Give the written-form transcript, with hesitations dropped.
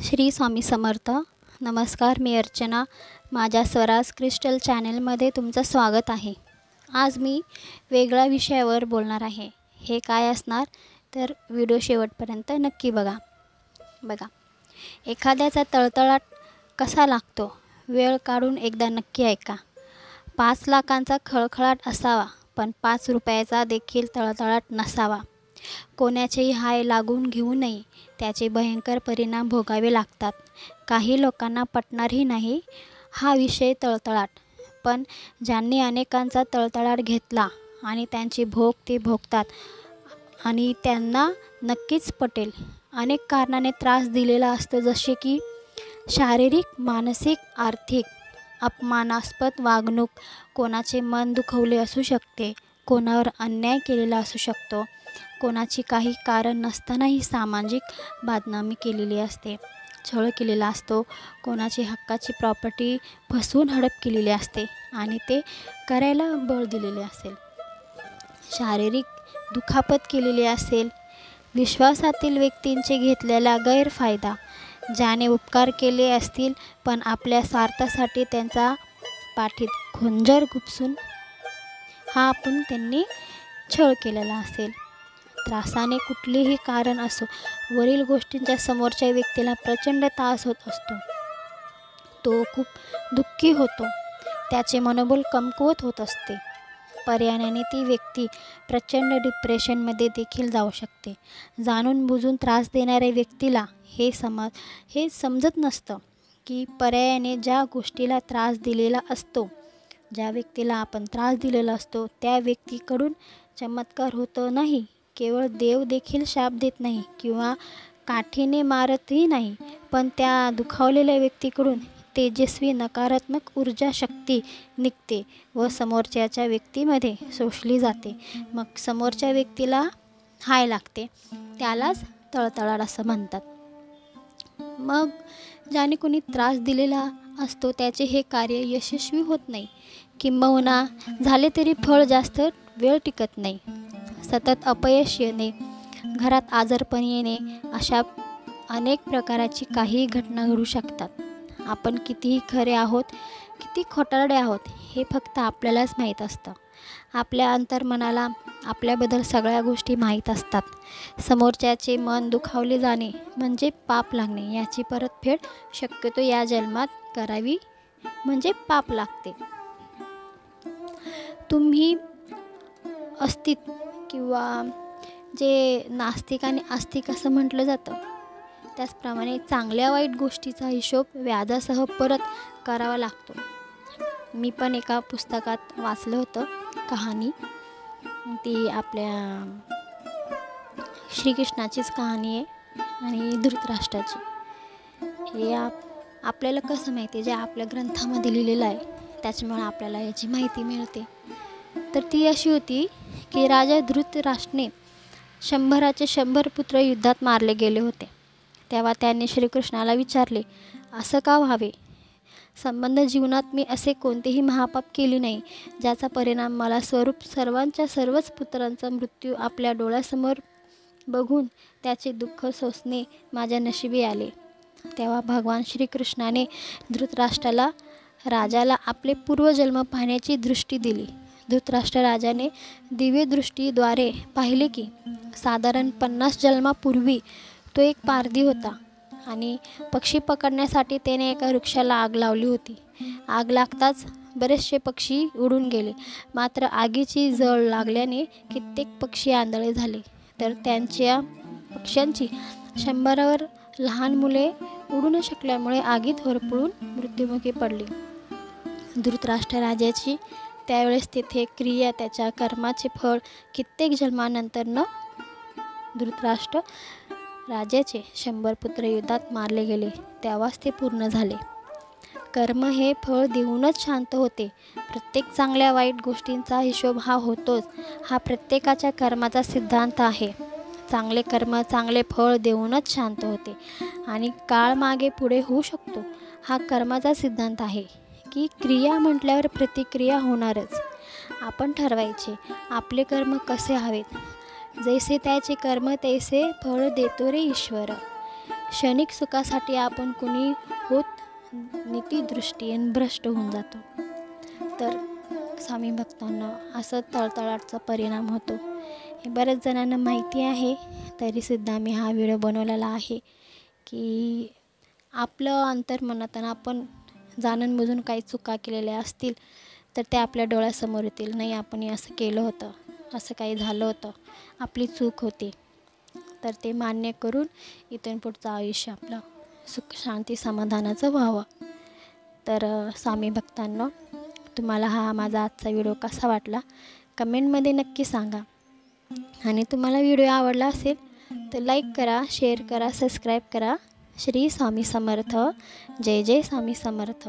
श्री स्वामी समर्थ. नमस्कार, मी अर्चना. माझ्या स्वराज क्रिस्टल चॅनलमध्ये तुमचं स्वागत आहे. आज मी वेगळ्या विषयावर बोलणार आहे. हे काय असणार तर व्हिडिओ शेवटपर्यंत नक्की बघा. एखाद्याचा तळतळाट कसा लागतो, वेळ काढून एकदा नक्की ऐका. 5 लाखांचा खळखळाट असावा, पण 5 रुपयाचा देखील तळतळाट नसावा. कोणाचेही हाय लागून घेऊ नये, त्याचे भयंकर परिणाम भोगावे लागतात. काही लोकांना पटणारही नाही हा विषय तळतळाट, पण ज्यांनी अनेकांचा तळतळाट घेतला आणि त्यांची भोग ते भोगतात आणि त्यांना नक्कीच पटेल. अनेक कारणाने त्रास दिलेला असतो, जसे की शारीरिक, मानसिक, आर्थिक, अपमानास्पद वागणूक, कोणाचे मन दुखवले असू शकते, कोणावर अन्याय केलेला असू शकतो, कोणाची काही कारण नसतानाही सामाजिक बदनामी केलेली असते, छळ केलेला असतो, कोणाची हक्काची प्रॉपर्टी फसवून हडप केलेली असते आणि ते करायला बळ दिलेले असेल, शारीरिक दुखापत केलेली असेल, विश्वासातील व्यक्तींचे घेतलेला गैरफायदा, ज्याने उपकार केले असतील पण आपल्या स्वार्थासाठी त्यांचा पाठीत खोंजर खुपसून त्यांनी छळ केलेला असेल. त्रासाने कुठलेही कारण असो, वरील गोष्टींचा समोरच्या व्यक्तीला प्रचंड त्रास होत असतो. तो खूप दुःखी होतो, त्याचे मनोबल कमकुवत होत असते. पर्यायाने ती व्यक्ती प्रचंड डिप्रेशनमध्ये देखील जाऊ शकते. जाणून बुजून त्रास देणाऱ्या व्यक्तीला हे समजत नसतं की पर्यायाने ज्या गोष्टीला त्रास दिलेला असतो, ज्या व्यक्तीला आपण त्रास दिलेला असतो, त्या व्यक्तीकडून चमत्कार होतो नाही, केवळ देव देखील शाप देत नाही किंवा काठीने मारतही नाही, पण त्या दुखावलेल्या व्यक्तीकडून तेजस्वी नकारात्मक ऊर्जा शक्ती निघते व समोरच्याच्या व्यक्तीमध्ये शोषली जाते. मग समोरच्या व्यक्तीला हाय लागते, त्यालाच तळतळाट असं म्हणतात. मग ज्याने कोणी त्रास दिलेला असतो त्याचे हे कार्य यशस्वी होत नाही, किंबहुना झाले तरी फळ जास्त वेळ टिकत नाही. सतत अपयश येणे, घरात आजारपण येणे, अशा अनेक प्रकारची काही घटना घडू शकतात. आपण कितीही खरे आहोत, किती खोटारडे आहोत, हे फक्त आपल्यालाच माहीत असतं. आपल्या अंतर्मनाला आपल्याबद्दल सगळ्या गोष्टी माहीत असतात. समोरच्याचे मन दुखावले जाणे म्हणजे पाप लागणे, याची परतफेड शक्यतो या जन्मात करावी म्हणजे पाप लागते. तुम्ही अस्तित्व किंवा जे नास्तिक आणि आस्तिक असं म्हटलं जातं, त्याचप्रमाणे चांगल्या वाईट गोष्टीचा हिशोब व्याजासह परत करावा लागतो. मी पण एका पुस्तकात वाचलं होतं कहाणी, ती आपल्या श्रीकृष्णाचीच कहाणी आहे आणि धृतराष्ट्राची. हे आपल्याला कसं माहिती आहे, जे आपल्या ग्रंथामध्ये लिहिलेलं आहे त्याच्यामुळे आपल्याला याची माहिती मिळते. तर ती अशी होती की राजा धृतराष्ट्राने 100 पुत्र युद्धात मारले गेले होते. तेव्हा त्यांनी श्रीकृष्णाला विचारले, असं का व्हावे? संबंध जीवनात मी असे कोणतेही महापाप केले नाही, ज्याचा परिणाम मला सर्वच पुत्रांचा मृत्यू आपल्या डोळ्यासमोर बघून त्याचे दुःख सोसणे माझ्या नशिबी आले. तेव्हा भगवान श्रीकृष्णाने राजाला आपले पूर्वजन्म पाहण्याची दृष्टी दिली. धृतराष्ट्र राजाने दिव्य दृष्टीद्वारे पाहिले की साधारण 50 जन्मापूर्वी तो एक पारधी होता आणि पक्षी पकडण्यासाठी त्याने एका वृक्षाला आग लावली होती. आग लागताच बरेचसे पक्षी उडून गेले, मात्र आगीची झळ लागल्याने कित्येक पक्षी आंधळे झाले. तर त्यांच्या पक्ष्यांची 100वर लहान मुले उडू न शकल्यामुळे आगीत होरपळून मृत्युमुखी पडली. धृतराष्ट्र राजाची त्यावेळेस तेथे क्रिया, त्याच्या कर्माचे फळ कित्येक जन्मानंतर धृतराष्ट्र राजाचे 100 पुत्र युद्धात मारले गेले तेव्हाच ते पूर्ण झाले. कर्म हे फळ देऊनच शांत होते. प्रत्येक चांगल्या वाईट गोष्टींचा हिशोब हा होतोच, हा प्रत्येकाच्या कर्माचा सिद्धांत आहे. चांगले कर्म चांगले फळ देऊनच शांत होते आणि काळ मागे पुढे होऊ शकतो, हा कर्माचा सिद्धांत आहे की क्रिया म्हटल्यावर प्रतिक्रिया होणारच. आपण ठरवायचे आपले कर्म कसे हवेत. जैसे त्याचे कर्म तैसे फळ देतो रे ईश्वर. क्षणिक सुखासाठी आपण कुणी होत नीतिदृष्टी आणि भ्रष्ट होऊन जातो. तर स्वामी भक्तांना असं तळतळाटचा परिणाम होतो. हे बऱ्याच जणांना माहिती आहे, तरीसुद्धा मी हा व्हिडिओ बनवलेला आहे की आपलं अंतर्मनातून आपण जाणूनबुजून काही चुका केलेल्या असतील तर ते आपल्या डोळ्यासमोर येतील. नाही, आपण असं केलं होतं, असं काही झालं होतं, आपली चूक होती. तर ते मान्य करून इथून पुढचं आयुष्य आपलं सुख शांती समाधानाचं व्हावं. तर स्वामी भक्तांनो, तुम्हाला हा माझा आजचा व्हिडिओ कसा वाटला कमेंटमध्ये नक्की सांगा. आणि तुम्हाला व्हिडिओ आवडला असेल तर लाईक करा, शेअर करा, सबस्क्राईब करा. श्री स्वामी समर्थ. जय जय स्वामी समर्थ.